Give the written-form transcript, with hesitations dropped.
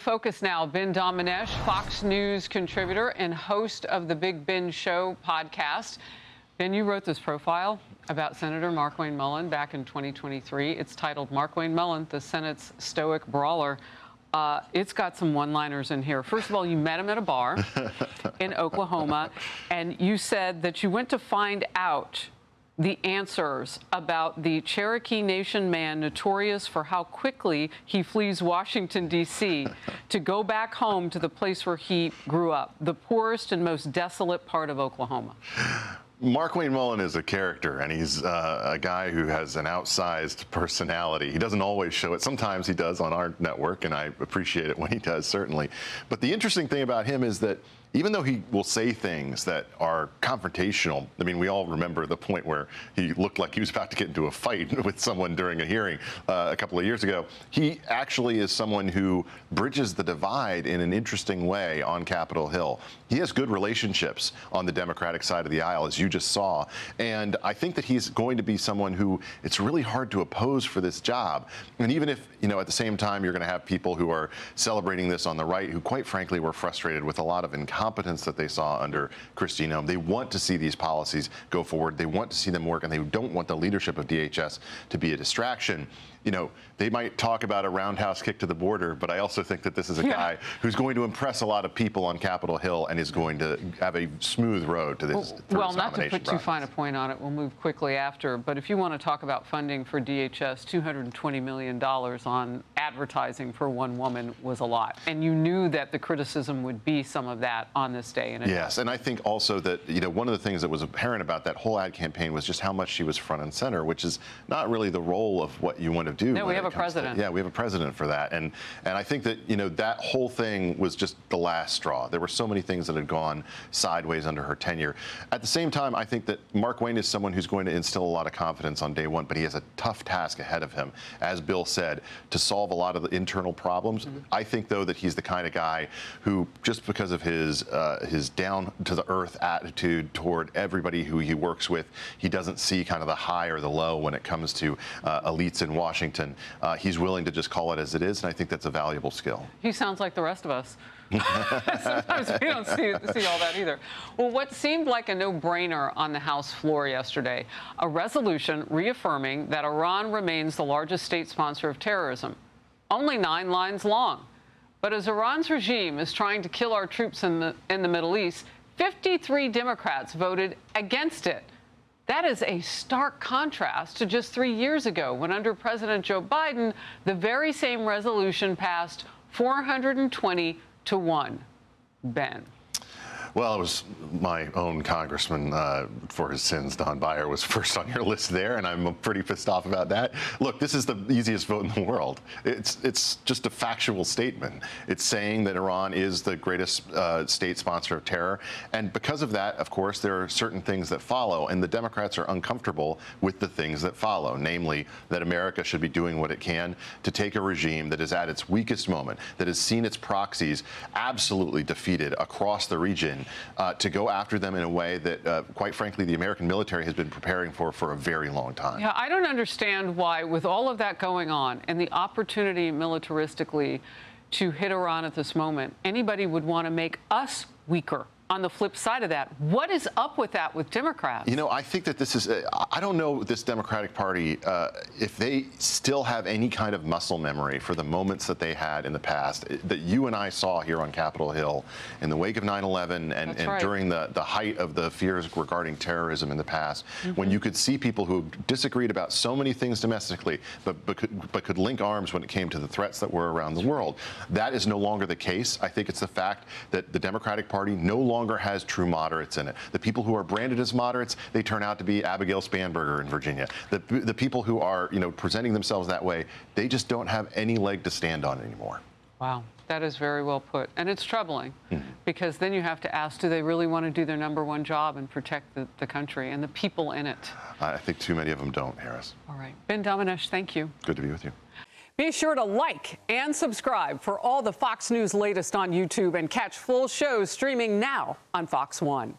Focus now. Ben Domenech, Fox News contributor and host of the Big Ben Show podcast. Ben, you wrote this profile about Senator Markwayne Mullin back in 2023. It's titled Markwayne Mullin, the Senate's Stoic Brawler. It's got some one-liners in here. First of all, you met him at a bar in Oklahoma, and you said that you went to find out the answers about the Cherokee Nation man notorious for how quickly he flees Washington, D.C. to go back home to the place where he grew up, the poorest and most desolate part of Oklahoma. Markwayne Mullin is a character, and he's a guy who has an outsized personality. He doesn't always show it. Sometimes he does on our network, and I appreciate it when he does, certainly. But the interesting thing about him is that even though he will say things that are confrontational, I mean, we all remember the point where he looked like he was about to get into a fight with someone during a hearing a couple of years ago. He actually is someone who bridges the divide in an interesting way on Capitol Hill. He has good relationships on the Democratic side of the aisle, as you just saw. And I think that he's going to be someone who it's really hard to oppose for this job. And even if, you know, at the same time, you're going to have people who are celebrating this on the right who, quite frankly, were frustrated with a lot of incompetence that they saw under Kristi Noem. They want to see these policies go forward. They want to see them work, and they don't want the leadership of DHS to be a distraction. You know, they might talk about a roundhouse kick to the border, but I also think that this is a guy who's going to impress a lot of people on Capitol Hill and is going to have a smooth road to this. Well, not to put too fine a point on it, we'll move quickly after. But if you want to talk about funding for DHS, $220 million on advertising for one woman was a lot. And you knew that the criticism would be some of that on this day. Yes, and I think also that, you know, one of the things that was apparent about that whole ad campaign was just how much she was front and center, which is not really the role of what you want to do. No, we have a president. Yeah, we have a president for that. And I think that, you know, that whole thing was just the last straw. There were so many things that had gone sideways under her tenure. At the same time, I think that Markwayne is someone who's going to instill a lot of confidence on day one, but he has a tough task ahead of him, as Bill said, to solve a lot of the internal problems. I think, though, that he's the kind of guy who, just because of his down-to-the-earth attitude toward everybody who he works with, he doesn't see kind of the high or the low when it comes to elites in Washington. He's willing to just call it as it is, and I think that's a valuable skill. He sounds like the rest of us. Sometimes we don't see all that either. Well, what seemed like a no-brainer on the House floor yesterday, a resolution reaffirming that Iran remains the largest state sponsor of terrorism. Only 9 lines long. But as Iran's regime is trying to kill our troops in the Middle East, 53 Democrats voted against it. That is a stark contrast to just 3 years ago, when under President Joe Biden, the very same resolution passed 420 to 1. Ben. Well, it was my own congressman for his sins, Don Beyer, was first on your list there, and I'm pretty pissed off about that. Look, this is the easiest vote in the world. It's just a factual statement. It's saying that Iran is the greatest state sponsor of terror, and because of that, of course, there are certain things that follow, and the Democrats are uncomfortable with the things that follow, namely that America should be doing what it can to take a regime that is at its weakest moment, that has seen its proxies absolutely defeated across the region, to go after them in a way that, quite frankly, the American military has been preparing for a very long time. Yeah, I don't understand why, with all of that going on and the opportunity militaristically to hit Iran at this moment, anybody would want to make us weaker. On the flip side of that, what is up with that with Democrats? You know, I think that this is, I don't know this Democratic Party, if they still have any kind of muscle memory for the moments that they had in the past, that you and I saw here on Capitol Hill in the wake of 9/11 and during the height of the fears regarding terrorism in the past, when you could see people who disagreed about so many things domestically, but could link arms when it came to the threats that were around the world. That is no longer the case. I think it's the fact that the Democratic Party no longer has true moderates in it. The people who are branded as moderates, they turn out to be Abigail Spanberger in Virginia. The people who are, you know, presenting themselves that way, they just don't have any leg to stand on anymore. Wow, that is very well put. And it's troubling because then you have to ask, do they really want to do their #1 job and protect the country and the people in it? I think too many of them don't, Harris. All right. Ben Domenech, thank you. Good to be with you. Be sure to like and subscribe for all the Fox News latest on YouTube and catch full shows streaming now on Fox One.